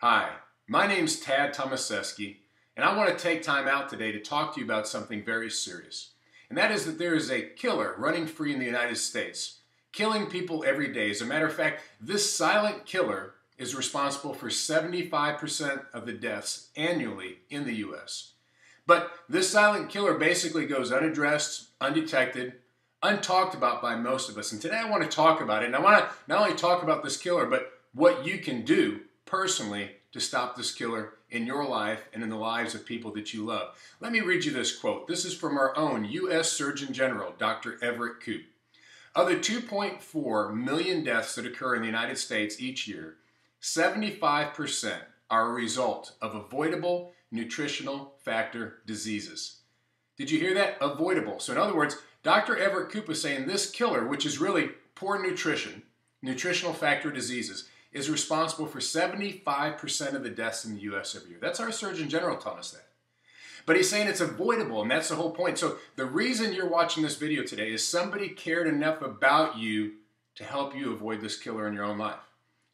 Hi, my name's Tad Tomaseski, and I want to take time out today to talk to you about something very serious. And that is that there is a killer running free in the United States, killing people every day. As a matter of fact, this silent killer is responsible for 75% of the deaths annually in the U.S. But this silent killer basically goes unaddressed, undetected, untalked about by most of us. And today I want to talk about it. And I want to not only talk about this killer, but what you can do personally to stop this killer in your life and in the lives of people that you love. Let me read you this quote. This is from our own U.S. Surgeon General, Dr. Everett Koop. Of the 2.4 million deaths that occur in the United States each year, 75% are a result of avoidable nutritional factor diseases. Did you hear that? Avoidable. So in other words, Dr. Everett Koop is saying this killer, which is really poor nutrition, nutritional factor diseases, is responsible for 75% of the deaths in the U.S. every year. That's our Surgeon General telling us that. But he's saying it's avoidable, and that's the whole point. So the reason you're watching this video today is somebody cared enough about you to help you avoid this killer in your own life.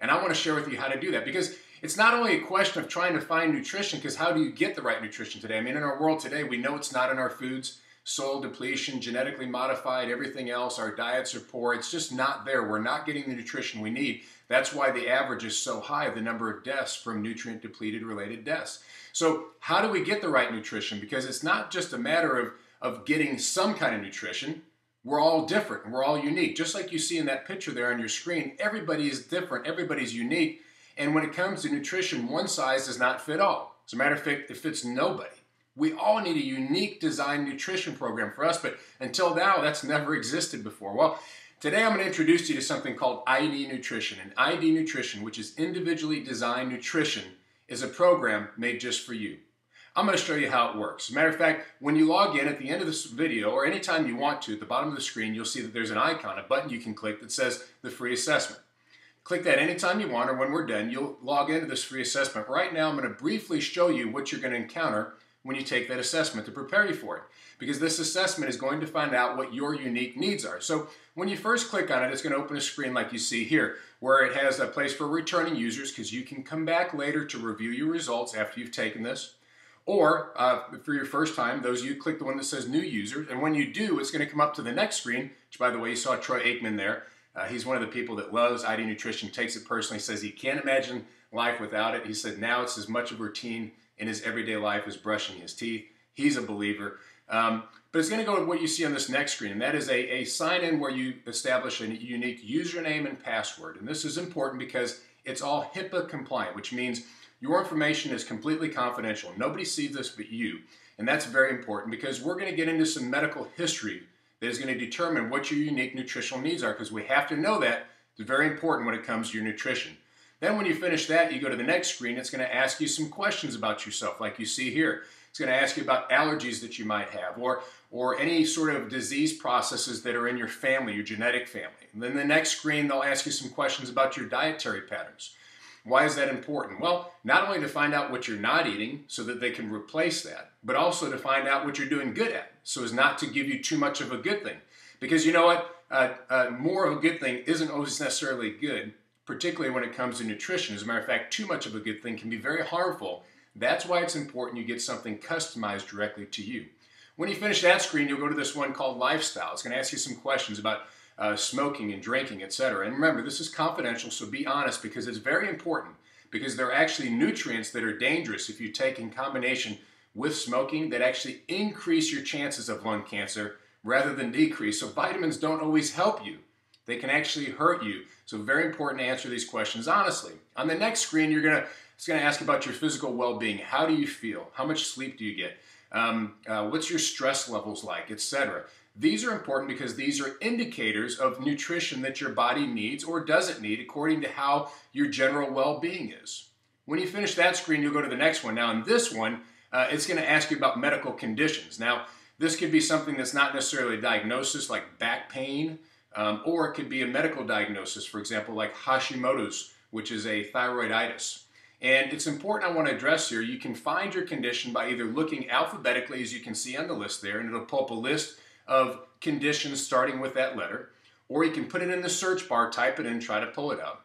And I want to share with you how to do that, because it's not only a question of trying to find nutrition, because how do you get the right nutrition today? I mean, in our world today, we know it's not in our foods. Soil depletion, genetically modified, everything else, our diets are poor. It's just not there. We're not getting the nutrition we need. That's why the average is so high, the number of deaths from nutrient depleted related deaths. So how do we get the right nutrition? Because it's not just a matter of getting some kind of nutrition. We're all different and we're all unique. Just like you see in that picture there on your screen, everybody is different, everybody's unique. And when it comes to nutrition, one size does not fit all. As a matter of fact, it fits nobody. We all need a unique design nutrition program for us, but until now, that's never existed before. Well, today I'm going to introduce you to something called ID Nutrition. And ID Nutrition, which is individually designed nutrition, is a program made just for you. I'm going to show you how it works. As a matter of fact, when you log in at the end of this video, or anytime you want to, at the bottom of the screen, you'll see that there's an icon, a button you can click that says the free assessment. Click that anytime you want, or when we're done, you'll log into this free assessment. Right now, I'm going to briefly show you what you're going to encounter when you take that assessment to prepare you for it. Because this assessment is going to find out what your unique needs are. So when you first click on it, it's going to open a screen like you see here, where it has a place for returning users, because you can come back later to review your results after you've taken this. Or for your first time, those of you click the one that says new users. And when you do, it's going to come up to the next screen, which by the way, you saw Troy Aikman there. He's one of the people that loves ID Nutrition, takes it personally, says he can't imagine life without it. He said now it's as much of a routine in his everyday life as brushing his teeth. He's a believer. But it's going to go to what you see on this next screen, and that is a sign-in where you establish a unique username and password. And this is important because it's all HIPAA compliant, which means your information is completely confidential. Nobody sees this but you. And that's very important because we're going to get into some medical history that is going to determine what your unique nutritional needs are, because we have to know that. It's very important when it comes to your nutrition. Then when you finish that, you go to the next screen. It's going to ask you some questions about yourself, like you see here. It's going to ask you about allergies that you might have, or any sort of disease processes that are in your family, your genetic family. And then the next screen, they'll ask you some questions about your dietary patterns. Why is that important? Well, not only to find out what you're not eating so that they can replace that, but also to find out what you're doing good at, so as not to give you too much of a good thing. Because you know what? More of a good thing isn't always necessarily good, particularly when it comes to nutrition. As a matter of fact, too much of a good thing can be very harmful. That's why it's important you get something customized directly to you. When you finish that screen, you'll go to this one called Lifestyle. It's going to ask you some questions about smoking and drinking, etc. And remember, this is confidential, so be honest, because it's very important, because there are actually nutrients that are dangerous if you take in combination with smoking that actually increase your chances of lung cancer rather than decrease. So vitamins don't always help you. They can actually hurt you. So very important to answer these questions honestly. On the next screen, it's going to ask about your physical well-being. How do you feel? How much sleep do you get? What's your stress levels like, etc. These are important because these are indicators of nutrition that your body needs or doesn't need according to how your general well-being is. When you finish that screen, you'll go to the next one. Now in this one, it's going to ask you about medical conditions. Now this could be something that's not necessarily a diagnosis like back pain, or it could be a medical diagnosis, for example, like Hashimoto's, which is a thyroiditis. And it's important I want to address here, you can find your condition by either looking alphabetically, as you can see on the list there, and it'll pull up a list of conditions starting with that letter, or you can put it in the search bar, type it in, try to pull it out.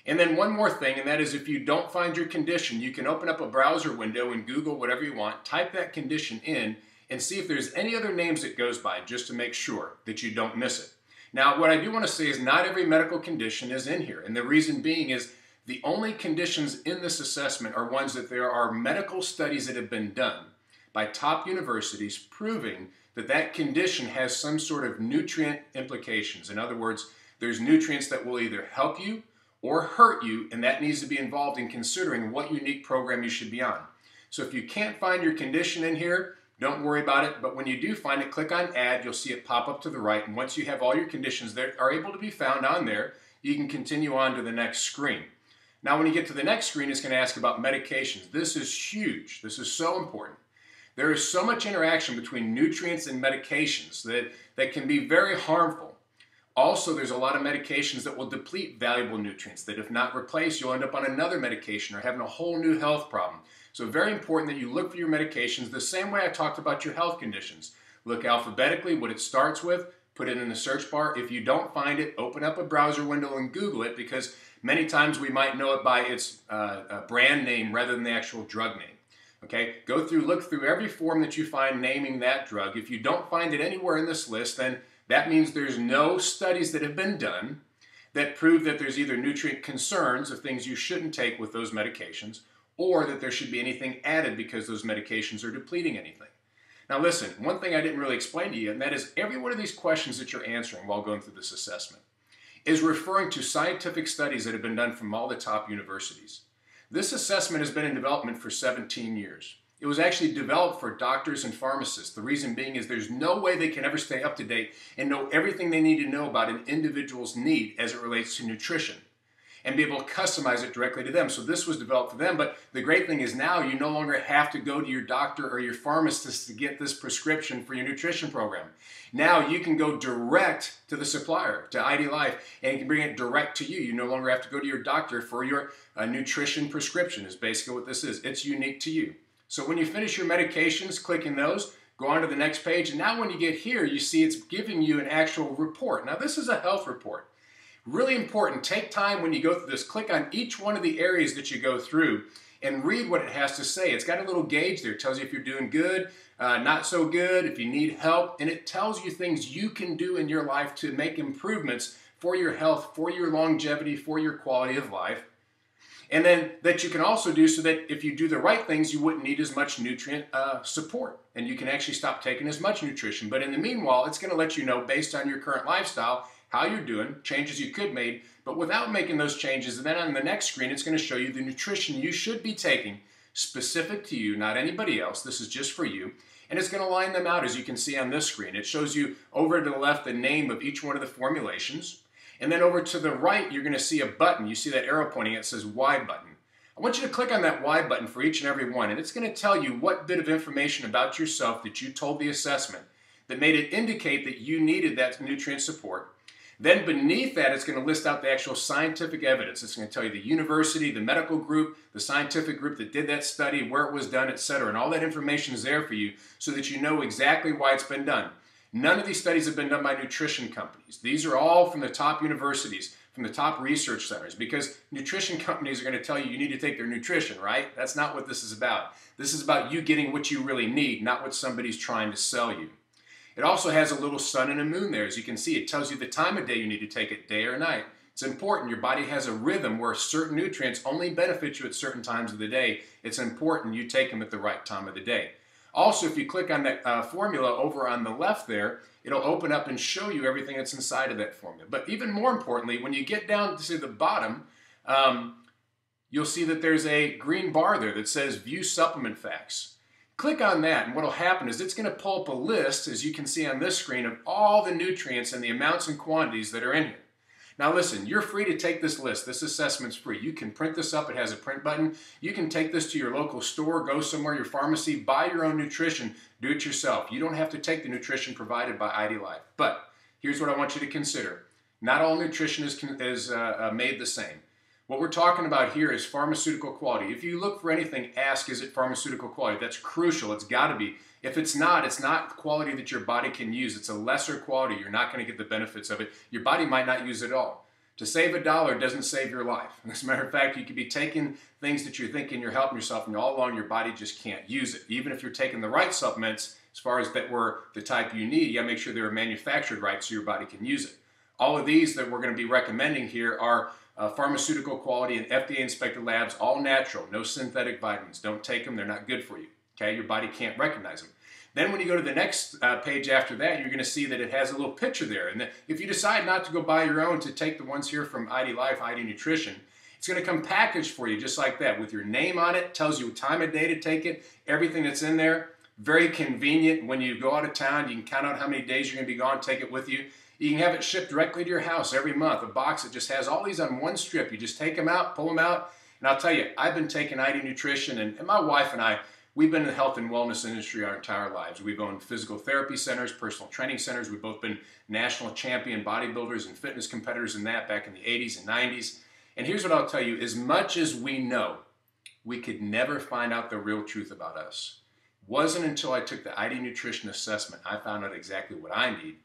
And then one more thing, and that is if you don't find your condition, you can open up a browser window and Google whatever you want, type that condition in, and see if there's any other names it goes by, just to make sure that you don't miss it. Now, what I do want to say is not every medical condition is in here, and the reason being is the only conditions in this assessment are ones that there are medical studies that have been done by top universities proving that that condition has some sort of nutrient implications. In other words, there's nutrients that will either help you or hurt you, and that needs to be involved in considering what unique program you should be on. So if you can't find your condition in here, don't worry about it, but when you do find it, click on Add. You'll see it pop up to the right, and once you have all your conditions that are able to be found on there, you can continue on to the next screen. Now, when you get to the next screen, it's going to ask about medications. This is huge. This is so important. There is so much interaction between nutrients and medications that can be very harmful. Also, there's a lot of medications that will deplete valuable nutrients that if not replaced, you'll end up on another medication or having a whole new health problem. So very important that you look for your medications the same way I talked about your health conditions. Look alphabetically what it starts with, put it in the search bar. If you don't find it, open up a browser window and Google it, because many times we might know it by its brand name rather than the actual drug name. Okay, look through every form that you find naming that drug. If you don't find it anywhere in this list, then that means there's no studies that have been done that prove that there's either nutrient concerns of things you shouldn't take with those medications, or that there should be anything added because those medications are depleting anything. Now listen, one thing I didn't really explain to you, and that is every one of these questions that you're answering while going through this assessment is referring to scientific studies that have been done from all the top universities. This assessment has been in development for 17 years. It was actually developed for doctors and pharmacists. The reason being is there's no way they can ever stay up to date and know everything they need to know about an individual's need as it relates to nutrition and be able to customize it directly to them. So this was developed for them, but the great thing is now you no longer have to go to your doctor or your pharmacist to get this prescription for your nutrition program. Now you can go direct to the supplier, to IDLife, and you can bring it direct to you. You no longer have to go to your doctor for your nutrition prescription is basically what this is. It's unique to you. So when you finish your medications, clicking those, go on to the next page, and now when you get here, you see it's giving you an actual report. Now this is a health report. Really important, take time when you go through this, click on each one of the areas that you go through and read what it has to say. It's got a little gauge there. It tells you if you're doing good, not so good, if you need help, and it tells you things you can do in your life to make improvements for your health, for your longevity, for your quality of life. And then that you can also do so that if you do the right things, you wouldn't need as much nutrient support, and you can actually stop taking as much nutrition. But in the meanwhile, it's going to let you know based on your current lifestyle how you're doing, changes you could make, but without making those changes. And then on the next screen, it's going to show you the nutrition you should be taking specific to you, not anybody else. This is just for you. And it's going to line them out as you can see on this screen. It shows you over to the left the name of each one of the formulations. And then over to the right, you're going to see a button. You see that arrow pointing, it says Y button. I want you to click on that Y button for each and every one, and it's going to tell you what bit of information about yourself that you told the assessment that made it indicate that you needed that nutrient support. Then beneath that, it's going to list out the actual scientific evidence. It's going to tell you the university, the medical group, the scientific group that did that study, where it was done, etc. And all that information is there for you so that you know exactly why it's been done. None of these studies have been done by nutrition companies. These are all from the top universities, from the top research centers, because nutrition companies are going to tell you you need to take their nutrition, right? That's not what this is about. This is about you getting what you really need, not what somebody's trying to sell you. It also has a little sun and a moon there. As you can see, it tells you the time of day you need to take it, day or night. It's important. Your body has a rhythm where certain nutrients only benefit you at certain times of the day. It's important you take them at the right time of the day. Also, if you click on that formula over on the left there, it'll open up and show you everything that's inside of that formula. But even more importantly, when you get down to the bottom, you'll see that there's a green bar there that says View Supplement Facts. Click on that, and what will happen is it's going to pull up a list, as you can see on this screen, of all the nutrients and the amounts and quantities that are in here. Now listen, you're free to take this list. This assessment's free. You can print this up. It has a print button. You can take this to your local store, go somewhere, your pharmacy, buy your own nutrition, do it yourself. You don't have to take the nutrition provided by IDLife. But here's what I want you to consider. Not all nutrition is made the same. What we're talking about here is pharmaceutical quality. If you look for anything, ask, is it pharmaceutical quality? That's crucial. It's got to be. If it's not quality that your body can use. It's a lesser quality. You're not going to get the benefits of it. Your body might not use it at all. To save $1 doesn't save your life. As a matter of fact, you could be taking things that you're thinking you're helping yourself, and all along your body just can't use it. Even if you're taking the right supplements, as far as that were the type you need, you gotta make sure they're manufactured right so your body can use it. All of these that we're gonna be recommending here are pharmaceutical quality and FDA inspected labs, all natural, no synthetic vitamins. Don't take them, they're not good for you. Okay, your body can't recognize them. Then when you go to the next page after that, you're going to see that it has a little picture there. And if you decide not to go buy your own, to take the ones here from IDLife, ID Nutrition, it's going to come packaged for you just like that with your name on it, tells you what time of day to take it, everything that's in there. Very convenient. When you go out of town, you can count out how many days you're going to be gone, take it with you. You can have it shipped directly to your house every month, a box that just has all these on one strip. You just take them out, pull them out, and I'll tell you, I've been taking ID Nutrition, and my wife and I, we've been in the health and wellness industry our entire lives. We've owned physical therapy centers, personal training centers. We've both been national champion bodybuilders and fitness competitors in that back in the 80s and 90s. And here's what I'll tell you, as much as we know, we could never find out the real truth about us. It wasn't until I took the ID Nutrition assessment I found out exactly what I need,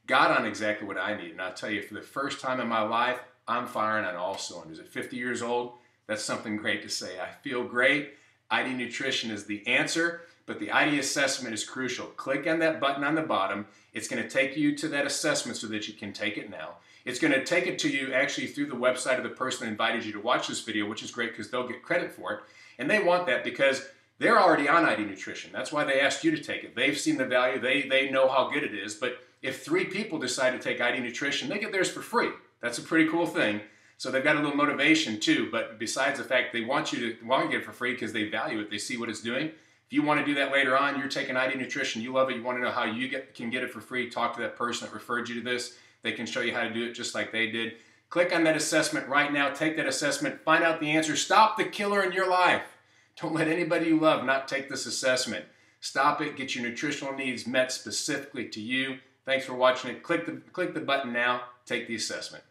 got on exactly what I need. And I'll tell you, for the first time in my life, I'm firing on all cylinders. At 50 years old, that's something great to say. I feel great. ID Nutrition is the answer, but the ID assessment is crucial. Click on that button on the bottom. It's going to take you to that assessment so that you can take it now. It's going to take it to you actually through the website of the person that invited you to watch this video, which is great because they'll get credit for it. And they want that because they're already on ID Nutrition. That's why they asked you to take it. They've seen the value. They know how good it is. But if 3 people decide to take ID Nutrition, they get theirs for free. That's a pretty cool thing. So they've got a little motivation too, but besides the fact they want you to get it for free because they value it, they see what it's doing. If you want to do that later on, you're taking ID Nutrition, you love it, you want to know how you can get it for free, talk to that person that referred you to this. They can show you how to do it just like they did. Click on that assessment right now, take that assessment, find out the answer, stop the killer in your life. Don't let anybody you love not take this assessment. Stop it, get your nutritional needs met specifically to you. Thanks for watching it. Click the button now, take the assessment.